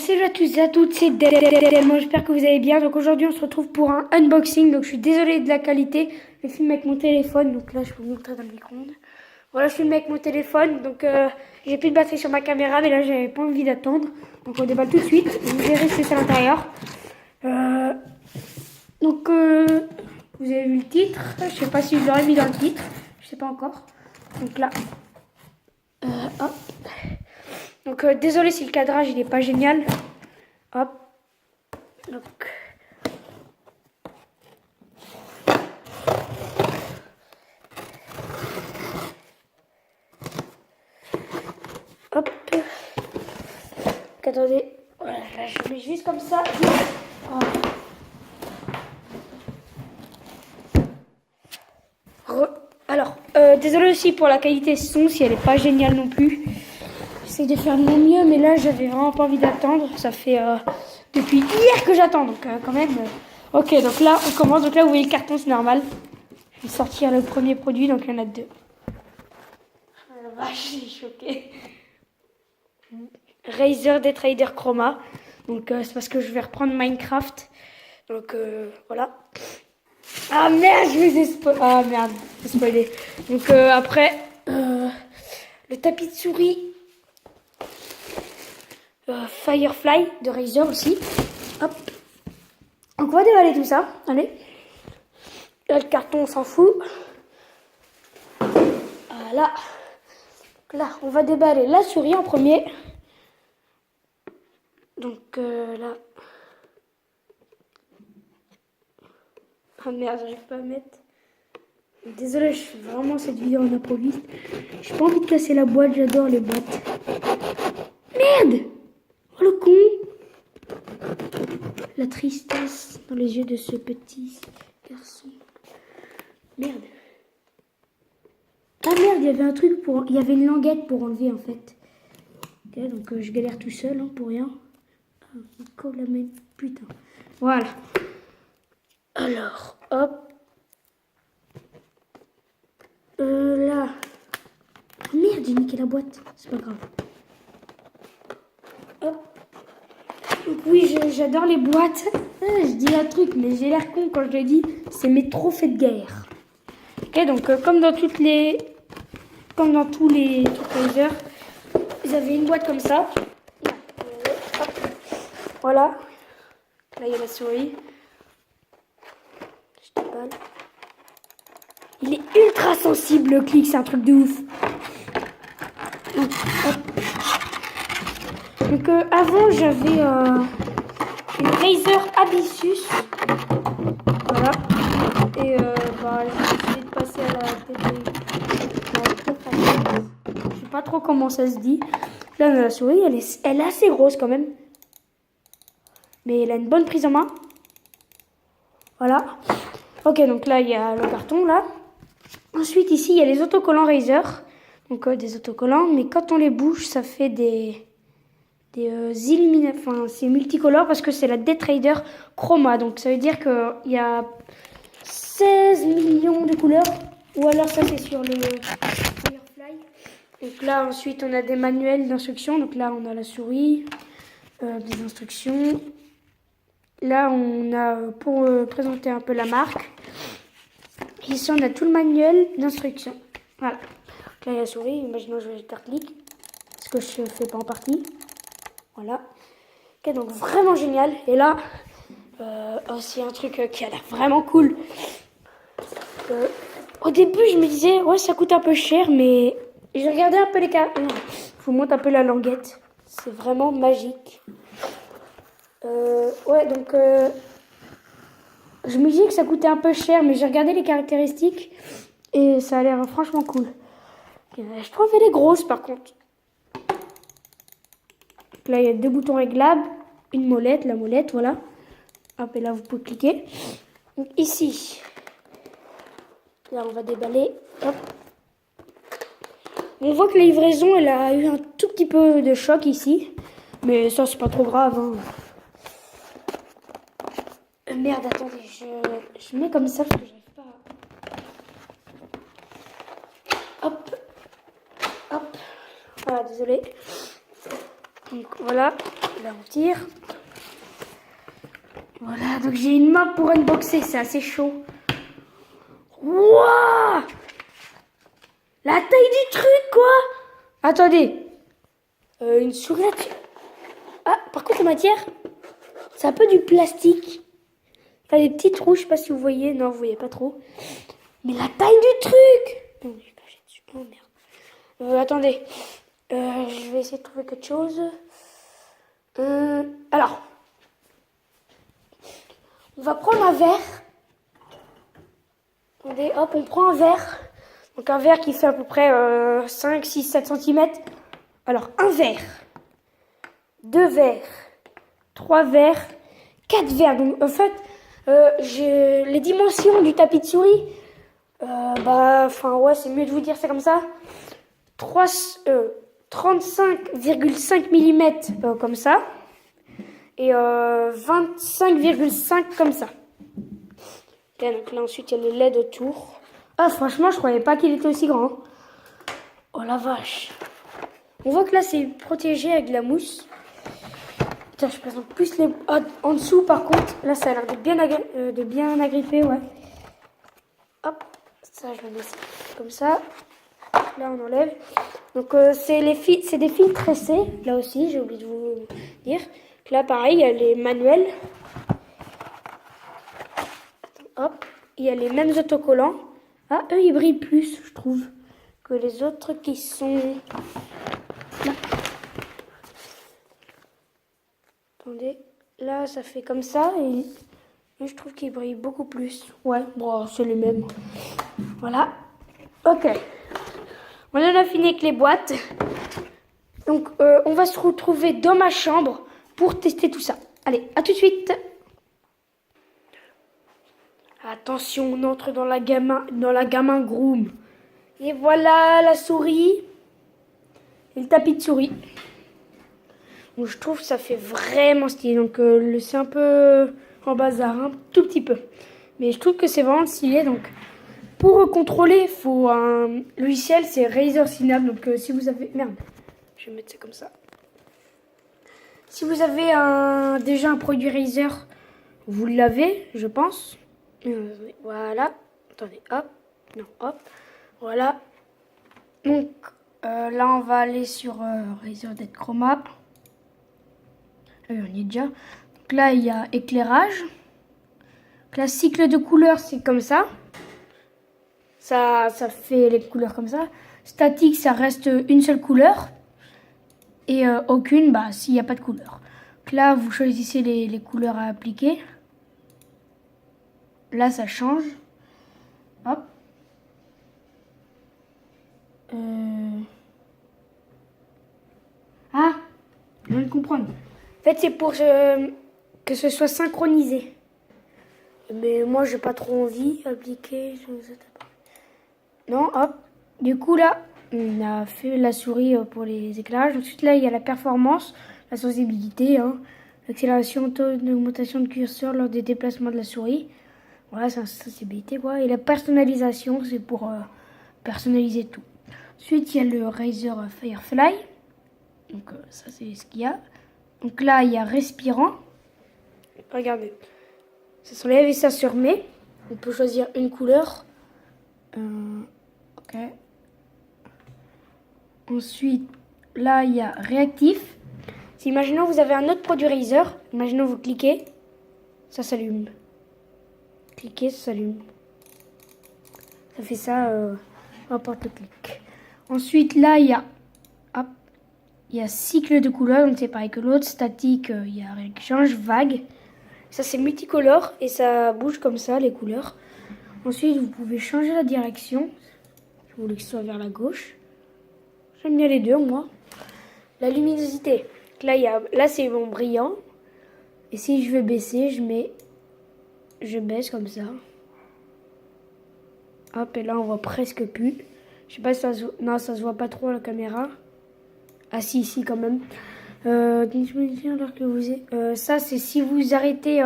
salut à tous et à toutes, c'est Delmo, j'espère que vous allez bien. Donc aujourd'hui on se retrouve pour un unboxing, donc je suis désolé de la qualité. Je filme avec mon téléphone, donc là je vais vous montrer dans le micro-ondes. Voilà, je filme avec mon téléphone, donc j'ai plus de batterie sur ma caméra, mais là j'avais pas envie d'attendre. Donc on déballe tout de suite, vous verrez ce que c'est à l'intérieur. Donc vous avez vu le titre, je sais pas si je l'aurais mis dans le titre, je sais pas encore. Donc là, hop. Donc désolé si le cadrage il n'est pas génial. Hop. Donc. Hop. Donc, attendez. Voilà, là je mets juste comme ça. Oh. Alors, désolé aussi pour la qualité son si elle n'est pas géniale non plus. J'essaie de faire de mon mieux, mais là j'avais vraiment pas envie d'attendre. Ça fait depuis hier que j'attends, donc quand même. Ok, donc là on commence. Donc là vous voyez le carton, c'est normal. Je vais sortir le premier produit, donc il y en a deux. Ah la vache, je suis choquée. Razer DeTrader Chroma. Donc c'est parce que je vais reprendre Minecraft. Donc voilà. Ah merde, je vous ai spoilé. Ah merde, j'ai spoilé. Donc après, le tapis de souris. Firefly de Razer aussi. Hop. Donc on va déballer tout ça. Allez. Là le carton on s'en fout. Voilà. Donc là on va déballer la souris en premier. Donc là. Ah merde, j'arrive pas à mettre. Désolé, je fais vraiment cette vidéo en improviste. J'ai pas envie de casser la boîte, j'adore les boîtes. Merde! Oh le con! La tristesse dans les yeux de ce petit garçon. Merde. Ah merde, il y avait un truc pour... Il y avait une languette pour enlever en fait. Ok, donc je galère tout seul hein, pour rien. Ah, il colle la main. Putain. Voilà. Alors, hop. Là. Oh merde, j'ai niqué la boîte. C'est pas grave. Hop. Donc oui, j'adore les boîtes. Je dis un truc, mais j'ai l'air con quand je le dis. C'est mes trophées de guerre. Ok, donc comme dans tous les trucs Razer, vous avez une boîte comme ça. Hop. Voilà. Là, il y a la souris. Je déballe. Il est ultra sensible le clic, c'est un truc de ouf. Donc avant j'avais une Razer Abyssus. Voilà. Et j'ai décidé de passer à la je sais pas trop comment ça se dit. Là la souris elle est assez grosse quand même. Mais elle a une bonne prise en main. Voilà. Ok, donc là il y a le carton là. Ensuite ici il y a les autocollants Razer. Donc des autocollants, mais quand on les bouge ça fait des illuminations, enfin c'est multicolore parce que c'est la DeTrader Chroma. Donc ça veut dire qu'il y a 16 millions de couleurs. Ou alors ça c'est sur le Firefly. Donc là ensuite on a des manuels d'instructions. Donc là on a la souris, des instructions. Là on a pour présenter un peu la marque. Ici on a tout le manuel d'instructions. Voilà. Donc là il y a la souris, imaginons je vais faire clic. Parce que je ne fais pas en partie. Voilà. Ok, donc vraiment génial. Et là, aussi un truc qui a l'air vraiment cool. Au début, je me disais, ouais, ça coûte un peu cher, mais j'ai regardé un peu les cartes. Je vous montre un peu la languette. C'est vraiment magique. Ouais, donc, je me disais que ça coûtait un peu cher, mais j'ai regardé les caractéristiques et ça a l'air franchement cool. Je trouve qu'elle est grosse par contre. Là, il y a deux boutons réglables, une molette, la molette, voilà. Hop, et là, vous pouvez cliquer. Donc, ici, là, on va déballer. Hop. On voit que la livraison, elle a eu un tout petit peu de choc ici. Mais ça, c'est pas trop grave. Hein. Merde, attendez, je mets comme ça parce que j'arrive pas à... Hop. Hop. Voilà, désolé. Donc, voilà. Là, on tire. Voilà, donc j'ai une main pour unboxer, c'est assez chaud. Wouah! La taille du truc, quoi! Attendez. Une souris là-dessus. Ah, par contre, la matière, c'est un peu du plastique. Enfin, des petits trous, je sais pas si vous voyez. Non, vous voyez pas trop. Mais la taille du truc! Non, je vais cacher dessus. Oh merde. Attendez. Je vais essayer de trouver quelque chose. Alors. On va prendre un verre. Attendez, hop, on prend un verre. Donc un verre qui fait à peu près 5, 6, 7 cm. Alors, un verre. 2 verres. 3 verres. 4 verres. Donc, en fait, j'ai les dimensions du tapis de souris. Ouais, c'est mieux de vous dire ça comme ça. 35,5 mm comme ça. Et 25,5 comme ça. Et donc là, ensuite, il y a les LED autour. Ah, franchement, je croyais pas qu'il était aussi grand. Oh la vache. On voit que là, c'est protégé avec de la mousse. Putain, je présente plus les... Ah, en dessous, par contre, là, ça a l'air de bien agripper, ouais. Hop, ça, je le mets comme ça. Là, on enlève. Donc, c'est des fils tressés. Là aussi, j'ai oublié de vous dire. Là, pareil, il y a les manuels. Hop, il y a les mêmes autocollants. Ah, eux, ils brillent plus, je trouve, que les autres qui sont là. Attendez, là, ça fait comme ça et je trouve qu'ils brillent beaucoup plus. Ouais, bon, c'est les mêmes. Voilà. Ok. On en a fini avec les boîtes. Donc, on va se retrouver dans ma chambre pour tester tout ça. Allez, à tout de suite. Attention, on entre dans la gamin groom. Et voilà la souris. Et le tapis de souris. Donc, je trouve que ça fait vraiment stylé. Donc c'est un peu en bazar, un tout petit peu. Mais je trouve que c'est vraiment stylé. Donc pour contrôler, il faut un logiciel, c'est Razer Synapse. Donc si vous avez... Merde, je vais mettre ça comme ça. Si vous avez déjà un produit Razer, vous l'avez, je pense. Voilà. Attendez, hop. Non, hop. Voilà. Donc, là, on va aller sur Razer Dead Chroma. On y est déjà. Donc là, il y a éclairage. Donc là, cycle de couleurs, c'est comme ça. Ça fait les couleurs comme ça. Statique, ça reste une seule couleur. Et aucune, s'il n'y a pas de couleur. Donc là, vous choisissez les couleurs à appliquer. Là, ça change. Hop. Ah, je viens de comprendre. En fait, c'est pour que ce soit synchronisé. Mais moi, j'ai pas trop envie d'appliquer. Non, hop. Du coup, là, on a fait la souris pour les éclairages. Ensuite, là, il y a la performance, la sensibilité, l'accélération, taux d'augmentation de curseur lors des déplacements de la souris. Voilà, c'est la sensibilité, quoi. Et la personnalisation, c'est pour personnaliser tout. Ensuite, il y a le Razer Firefly. Donc, ça, c'est ce qu'il y a. Donc là, il y a respirant. Regardez. Ça s'enlève et ça se remet. On peut choisir une couleur. Ok. Ensuite, là, il y a réactif. Si, imaginons vous avez un autre produit Razer. Imaginons vous cliquez. Ça s'allume. Cliquez, ça s'allume. Ça fait ça, n'importe le clic. Ensuite, là, il y a... Hop. Il y a cycle de couleurs, donc c'est pareil que l'autre. Statique, il y a rien qui change. Vague. Ça, c'est multicolore et ça bouge comme ça, les couleurs. Ensuite, vous pouvez changer la direction. Je voulais que ce soit vers la gauche. J'aime bien les deux, moi. La luminosité. Là, c'est bon brillant. Et si je veux baisser, je baisse comme ça. Hop, et là, on voit presque plus. Je sais pas si ça se... Non, ça se voit pas trop à la caméra. Ah si, quand même. Alors que vous ça, c'est si vous arrêtez...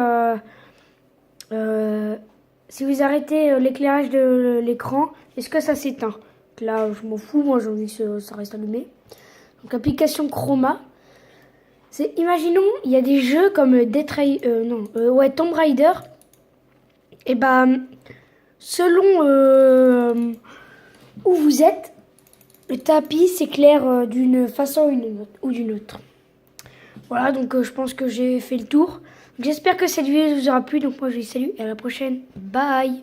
si vous arrêtez l'éclairage de l'écran, est-ce que ça s'éteint? Là, je m'en fous, moi j'ai envie que ça reste allumé. Donc application Chroma. C'est, imaginons, il y a des jeux comme Tomb Raider. Et bah, selon où vous êtes, le tapis s'éclaire d'une façon ou d'une autre. Voilà, donc je pense que j'ai fait le tour. J'espère que cette vidéo vous aura plu. Donc moi je vous salue et à la prochaine. Bye!